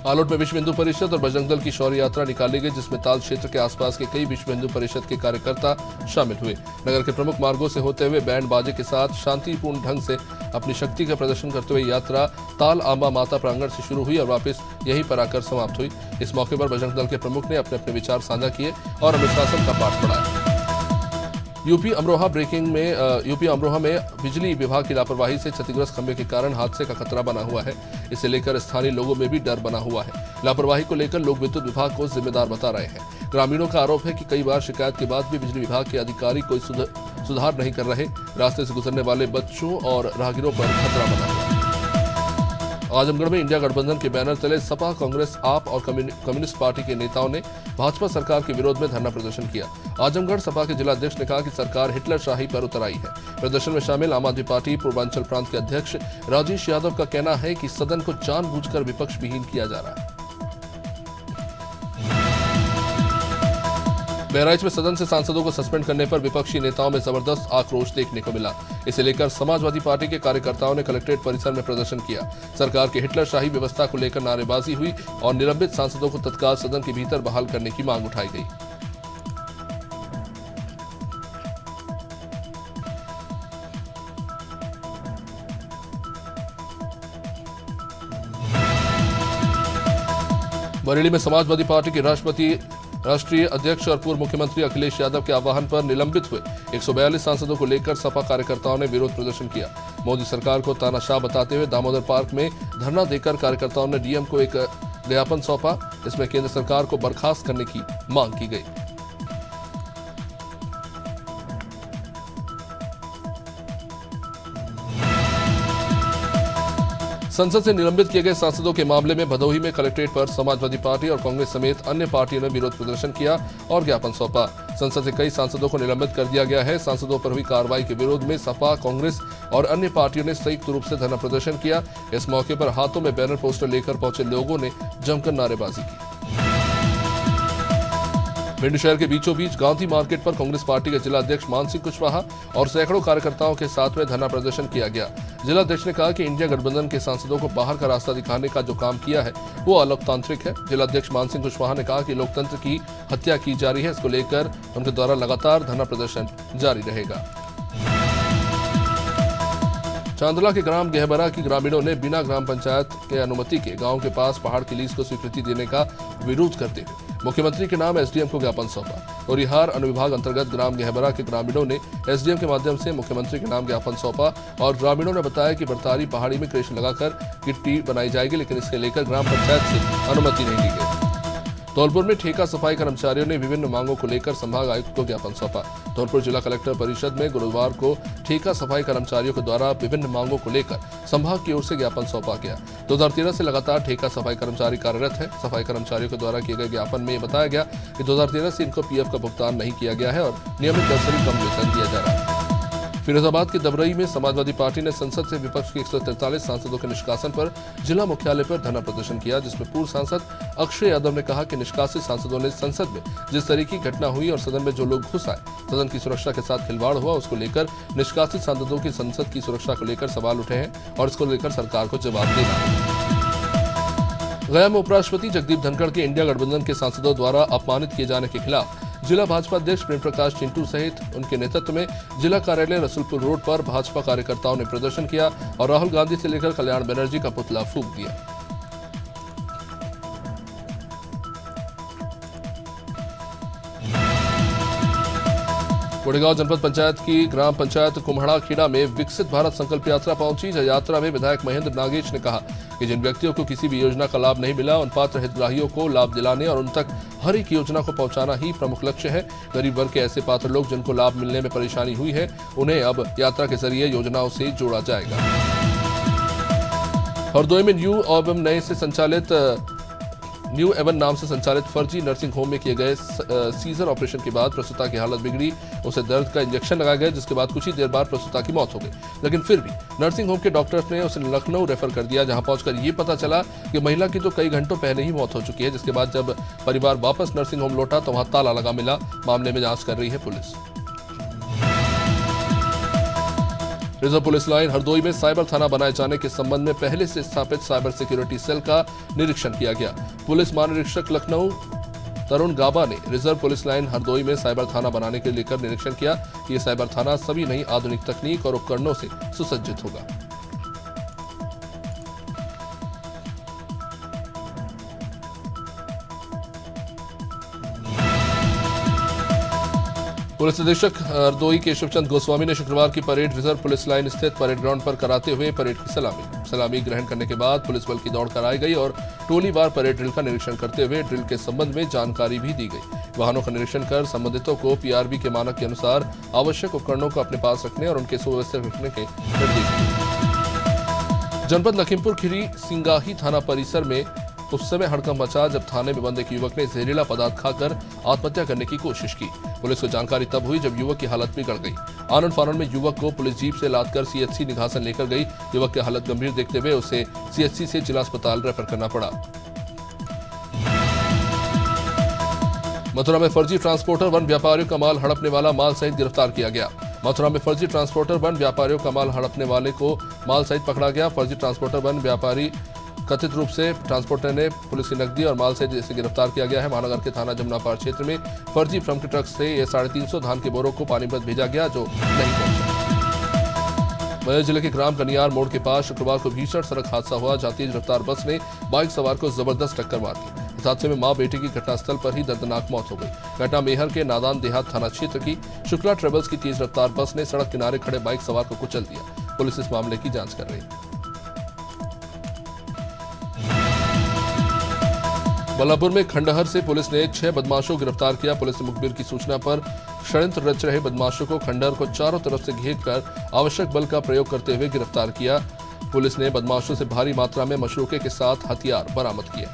आलोट में विश्व हिंदू परिषद और बजरंग दल की शौर्य यात्रा निकाली गई, जिसमें ताल क्षेत्र के आसपास के कई विश्व हिंदू परिषद के कार्यकर्ता शामिल हुए। नगर के प्रमुख मार्गों से होते हुए बैंड बाजे के साथ शांतिपूर्ण ढंग से अपनी शक्ति का प्रदर्शन करते हुए यात्रा ताल आंबा माता प्रांगण से शुरू हुई और वापस यहीं पर आकर समाप्त हुई। इस मौके पर बजरंग दल के प्रमुख ने अपने अपने विचार साझा किए और अनुशासन का पाठ पढ़ाया। यूपी अमरोहा में बिजली विभाग की लापरवाही से क्षतिग्रस्त खंभे के कारण हादसे का खतरा बना हुआ है। इसे लेकर स्थानीय लोगों में भी डर बना हुआ है। लापरवाही को लेकर लोग विद्युत विभाग को जिम्मेदार बता रहे हैं। ग्रामीणों का आरोप है कि कई बार शिकायत के बाद भी बिजली विभाग के अधिकारी कोई सुधार नहीं कर रहे। रास्ते से गुजरने वाले बच्चों और राहगीरों पर खतरा बना हुआ है। आजमगढ़ में इंडिया गठबंधन के बैनर तले सपा, कांग्रेस, आप और कम्युनिस्ट पार्टी के नेताओं ने भाजपा सरकार के विरोध में धरना प्रदर्शन किया। आजमगढ़ सपा के जिलाध्यक्ष ने कहा कि सरकार हिटलर शाही पर उतर आई है। प्रदर्शन में शामिल आम आदमी पार्टी पूर्वांचल प्रांत के अध्यक्ष राजेश यादव का कहना है कि सदन को जानबूझकर विपक्ष विहीन किया जा रहा है। बहराइच में सदन से सांसदों को सस्पेंड करने पर विपक्षी नेताओं में जबरदस्त आक्रोश देखने को मिला। इसे लेकर समाजवादी पार्टी के कार्यकर्ताओं ने कलेक्ट्रेट परिसर में प्रदर्शन किया। सरकार की हिटलर शाही व्यवस्था को लेकर नारेबाजी हुई और निलंबित सांसदों को तत्काल सदन के भीतर बहाल करने की मांग उठाई गई। बरेली में समाजवादी पार्टी के राष्ट्रीय अध्यक्ष और पूर्व मुख्यमंत्री अखिलेश यादव के आह्वान पर निलंबित हुए 142 सांसदों को लेकर सपा कार्यकर्ताओं ने विरोध प्रदर्शन किया। मोदी सरकार को तानाशाह बताते हुए दामोदर पार्क में धरना देकर कार्यकर्ताओं ने डीएम को एक ज्ञापन सौंपा। इसमें केंद्र सरकार को बर्खास्त करने की मांग की गई। संसद से निलंबित किए गए सांसदों के मामले में भदोही में कलेक्ट्रेट पर समाजवादी पार्टी और कांग्रेस समेत अन्य पार्टियों ने विरोध प्रदर्शन किया और ज्ञापन सौंपा। संसद से कई सांसदों को निलंबित कर दिया गया है। सांसदों पर हुई कार्रवाई के विरोध में सपा, कांग्रेस और अन्य पार्टियों ने संयुक्त रूप से धरना प्रदर्शन किया। इस मौके पर हाथों में बैनर पोस्टर लेकर पहुंचे लोगों ने जमकर नारेबाजी की। भिंड शहर के बीचों बीच गांधी मार्केट पर कांग्रेस पार्टी के जिलाध्यक्ष मानसिंह कुशवाहा और सैकड़ों कार्यकर्ताओं के साथ में धरना प्रदर्शन किया गया। जिलाध्यक्ष ने कहा कि इंडिया गठबंधन के सांसदों को बाहर का रास्ता दिखाने का जो काम किया है वो अलोकतांत्रिक है। जिलाध्यक्ष मानसिंह कुशवाहा ने कहा कि लोकतंत्र की हत्या की जा रही है। इसको लेकर उनके द्वारा लगातार धरना प्रदर्शन जारी रहेगा। चांदला के ग्राम गहबरा की ग्रामीणों ने बिना ग्राम पंचायत के अनुमति के गांव के पास पहाड़ की लीज को स्वीकृति देने का विरोध करते हुए मुख्यमंत्री के नाम एसडीएम को ज्ञापन सौंपा। कोरिहार अनुविभाग अंतर्गत ग्राम गहबरा के ग्रामीणों ने एसडीएम के माध्यम से मुख्यमंत्री के नाम ज्ञापन सौंपा और ग्रामीणों ने बताया कि बरतारी पहाड़ी में क्रेश लगाकर गिट्टी बनाई जाएगी, लेकिन इसके लेकर ग्राम पंचायत से अनुमति नहीं ली गई। धौलपुर में ठेका सफाई कर्मचारियों ने विभिन्न मांगों को लेकर संभाग आयुक्त को ज्ञापन सौंपा। धौलपुर जिला कलेक्टर परिषद में गुरुवार को ठेका सफाई कर्मचारियों के द्वारा विभिन्न मांगों को लेकर संभाग की ओर से ज्ञापन सौंपा गया। 2013 से लगातार ठेका सफाई कर्मचारी कार्यरत है। सफाई कर्मचारियों के द्वारा किए गए ज्ञापन में बताया गया कि 2013 से इनको पीएफ का भुगतान नहीं किया गया है और नियमित दर से भी कम वेतन दिया जा रहा है। फिरोजाबाद के दबरई में समाजवादी पार्टी ने संसद से विपक्ष के 143 सांसदों के निष्कासन पर जिला मुख्यालय पर धरना प्रदर्शन किया, जिसमें पूर्व सांसद अक्षय यादव ने कहा कि निष्कासित सांसदों ने संसद में जिस तरह की घटना हुई और सदन में जो लोग घुस आए, सदन की सुरक्षा के साथ खिलवाड़ हुआ, उसको लेकर निष्कासित सांसदों की संसद की सुरक्षा को लेकर सवाल उठे हैं और इसको लेकर सरकार को जवाब देना है। गया में उपराष्ट्रपति जगदीप धनखड़ के इंडिया गठबंधन के सांसदों द्वारा अपमानित किए जाने के खिलाफ जिला भाजपा अध्यक्ष प्रेम प्रकाश चिंटू सहित उनके नेतृत्व में जिला कार्यालय रसूलपुर रोड पर भाजपा कार्यकर्ताओं ने प्रदर्शन किया और राहुल गांधी से लेकर कल्याण बनर्जी का पुतला फूंक दिया। कोडेगांव जनपद पंचायत की ग्राम पंचायत कुम्हड़ा खेड़ा में विकसित भारत संकल्प यात्रा पहुंची। यात्रा में विधायक महेंद्र नागेश ने कहा कि जिन व्यक्तियों को किसी भी योजना का लाभ नहीं मिला, उन पात्र हितग्राहियों को लाभ दिलाने और उन तक हर एक योजना को पहुंचाना ही प्रमुख लक्ष्य है। गरीब वर्ग के ऐसे पात्र लोग जिनको लाभ मिलने में परेशानी हुई है, उन्हें अब यात्रा के जरिए योजनाओं से जोड़ा जाएगा। हरदोई में न्यू एवन नाम से संचालित फर्जी नर्सिंग होम में किए गए सीजर ऑपरेशन के बाद प्रसूता की हालत बिगड़ी। उसे दर्द का इंजेक्शन लगाया गया, जिसके बाद कुछ ही देर बाद प्रसूता की मौत हो गई। लेकिन फिर भी नर्सिंग होम के डॉक्टर्स ने उसे लखनऊ रेफर कर दिया, जहां पहुंचकर ये पता चला कि महिला की तो कई घंटों पहले ही मौत हो चुकी है। जिसके बाद जब परिवार वापस नर्सिंग होम लौटा तो वहां ताला लगा मिला। मामले में जांच कर रही है police. Reserve police line Hardoi में साइबर थाना बनाए जाने के संबंध में पहले से स्थापित साइबर सिक्योरिटी सेल का निरीक्षण किया गया। पुलिस महानिरीक्षक लखनऊ तरुण गाबा ने रिजर्व पुलिस लाइन हरदोई में साइबर थाना बनाने के लेकर निरीक्षण किया। ये साइबर थाना सभी नई आधुनिक तकनीक और उपकरणों से सुसज्जित होगा। पुलिस अधीक्षक हरदोई केशवचंद गोस्वामी ने शुक्रवार की परेड रिजर्व पुलिस लाइन स्थित परेड ग्राउंड पर कराते हुए परेड की सलामी ग्रहण करने के बाद पुलिस बल की दौड़ कराई गई और टोलीवार परेड ड्रिल का निरीक्षण करते हुए ड्रिल के संबंध में जानकारी भी दी गई। वाहनों का निरीक्षण कर संबंधितों को पीआरबी के मानक के अनुसार आवश्यक उपकरणों को अपने पास रखने और उनके सुव्यवस्थित रखने के निर्देश दिए। जनपद लखीमपुर खीरी सिंगाही थाना परिसर में उस समय हड़कंप मचा जब थाने में बंद एक युवक ने जहरीला पदार्थ खाकर आत्महत्या करने की कोशिश की। पुलिस को जानकारी तब हुई जब युवक की हालत बिगड़ गई। आनंद फानन में युवक को पुलिस जीप से लादकर सीएचसी निघासन लेकर गई। युवक की हालत गंभीर देखते हुए उसे सीएचसी से जिला अस्पताल रेफर करना पड़ा। मथुरा में फर्जी ट्रांसपोर्टर वन व्यापारियों का माल हड़पने वाला माल सहित गिरफ्तार किया गया। मथुरा में फर्जी ट्रांसपोर्टर वन व्यापारियों का माल हड़पने वाले को माल सहित पकड़ा गया। फर्जी ट्रांसपोर्टर वन व्यापारी कथित रूप से ट्रांसपोर्टर ने पुलिस की नकदी और माल से जिसे गिरफ्तार किया गया है। महानगर के थाना जमुनापार क्षेत्र में फर्जी फ्रम के ट्रक से ये 350 धान के बोरों को पानीपत भेजा गया जो नहीं पहुंचा। बलिया जिले के ग्राम कनियार मोड़ के पास शुक्रवार को भीषण सड़क हादसा हुआ। जाती रफ्तार बस ने बाइक सवार को जबरदस्त टक्कर मार दी। इस हादसे में मां बेटी की घटनास्थल पर ही दर्दनाक मौत हो गई। घटना मेहर के नादान देहात थाना क्षेत्र की शुक्ला ट्रेवल्स की तेज रफ्तार बस ने सड़क किनारे खड़े बाइक सवार को कुचल दिया। पुलिस इस मामले की जांच कर रही है। बल्लापुर में खंडहर से पुलिस ने 6 बदमाशों को गिरफ्तार किया। पुलिस ने मुखबिर की सूचना पर षड्यंत्र रच रहे बदमाशों को खंडहर को चारों तरफ से घेर कर आवश्यक बल का प्रयोग करते हुए गिरफ्तार किया। पुलिस ने बदमाशों से भारी मात्रा में मशरूके के साथ हथियार बरामद किए।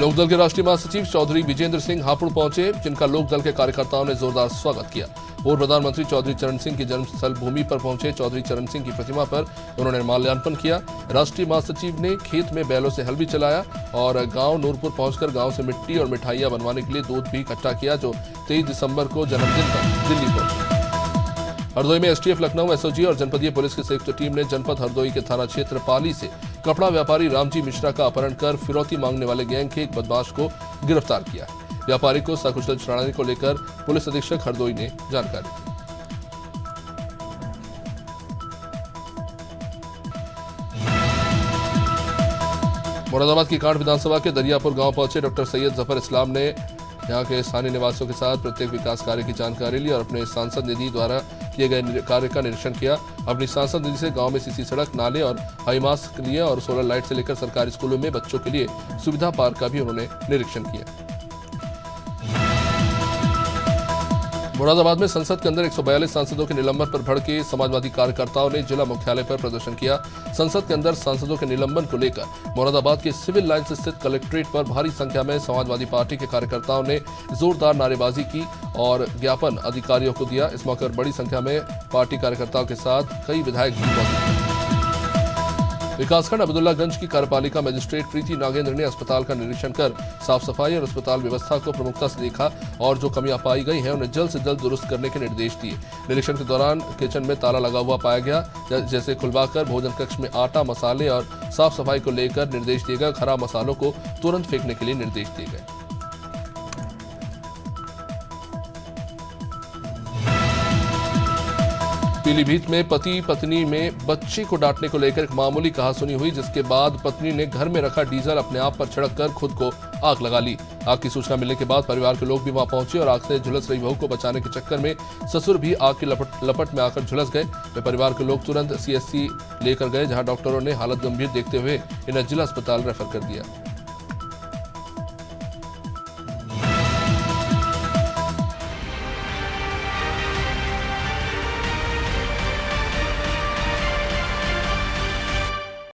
लोकदल के राष्ट्रीय महासचिव चौधरी विजेंद्र सिंह हापुड़ पहुंचे, जिनका लोकदल के कार्यकर्ताओं ने जोरदार स्वागत किया। पूर्व प्रधानमंत्री चौधरी चरण सिंह की जन्मस्थल भूमि पर पहुंचे चौधरी चरण सिंह की प्रतिमा पर उन्होंने माल्यार्पण किया। राष्ट्रीय महासचिव ने खेत में बैलों से हल भी चलाया और गांव नूरपुर पहुंचकर गांव से मिट्टी और मिठाइयां बनवाने के लिए दूध भी इकट्ठा किया, जो 23 दिसंबर को जन्मदिन पर दिल्ली पहुंचे। हरदोई में एसटीएफ लखनऊ एसओजी और जनपदीय पुलिस की संयुक्त टीम ने जनपद हरदोई के थाना क्षेत्र पाली से कपड़ा व्यापारी रामजी मिश्रा का अपहरण कर फिरौती मांगने वाले गैंग के एक बदमाश को गिरफ्तार किया। व्यापारी को सकुशल छुड़ाने को लेकर पुलिस अधीक्षक हरदोई ने जानकारी दी। मुरादाबाद की कांठ विधानसभा के दरियापुर गांव पहुंचे डॉक्टर सैयद जफर इस्लाम ने यहां के स्थानीय निवासियों के साथ प्रत्येक विकास कार्य की जानकारी ली और अपने सांसद निधि द्वारा किए गए कार्य का निरीक्षण किया। अपनी सांसद निधि से गांव में सीसी सड़क, नाले और हाई मास्क लिए और सोलर लाइट से लेकर सरकारी स्कूलों में बच्चों के लिए सुविधा पार्क का भी उन्होंने निरीक्षण किया। मुरादाबाद में संसद के अंदर 142 सांसदों के निलंबन पर भड़के समाजवादी कार्यकर्ताओं ने जिला मुख्यालय पर प्रदर्शन किया। संसद के अंदर सांसदों के निलंबन को लेकर मुरादाबाद के सिविल लाइन्स स्थित कलेक्ट्रेट पर भारी संख्या में समाजवादी पार्टी के कार्यकर्ताओं ने जोरदार नारेबाजी की और ज्ञापन अधिकारियों को दिया। इस मौके पर बड़ी संख्या में पार्टी कार्यकर्ताओं के साथ कई विधायक भी मौजूद थे। विकासखंड अब्दुल्लागंज की कार्यपालिका मजिस्ट्रेट प्रीति नागेंद्र ने अस्पताल का निरीक्षण कर साफ सफाई और अस्पताल व्यवस्था को प्रमुखता से देखा और जो कमियां पाई गई हैं उन्हें जल्द से जल्द दुरुस्त करने के निर्देश दिए। निरीक्षण के दौरान किचन में ताला लगा हुआ पाया गया, जैसे खुलवाकर भोजन कक्ष में आटा, मसाले और साफ सफाई को लेकर निर्देश दिए गए। खराब मसालों को तुरंत फेंकने के लिए निर्देश दिए गए। पीलीभीत में पति पत्नी में बच्ची को डांटने को लेकर एक मामूली कहासुनी हुई, जिसके बाद पत्नी ने घर में रखा डीजल अपने आप पर छिड़ककर खुद को आग लगा ली। आग की सूचना मिलने के बाद परिवार के लोग भी वहां पहुंचे और आग से झुलस रही बहू को बचाने के चक्कर में ससुर भी आग की लपट में आकर झुलस गए। वे परिवार के लोग तुरंत सीएचसी लेकर गए, जहां डॉक्टरों ने हालत गंभीर देखते हुए इन्हें जिला अस्पताल रेफर कर दिया।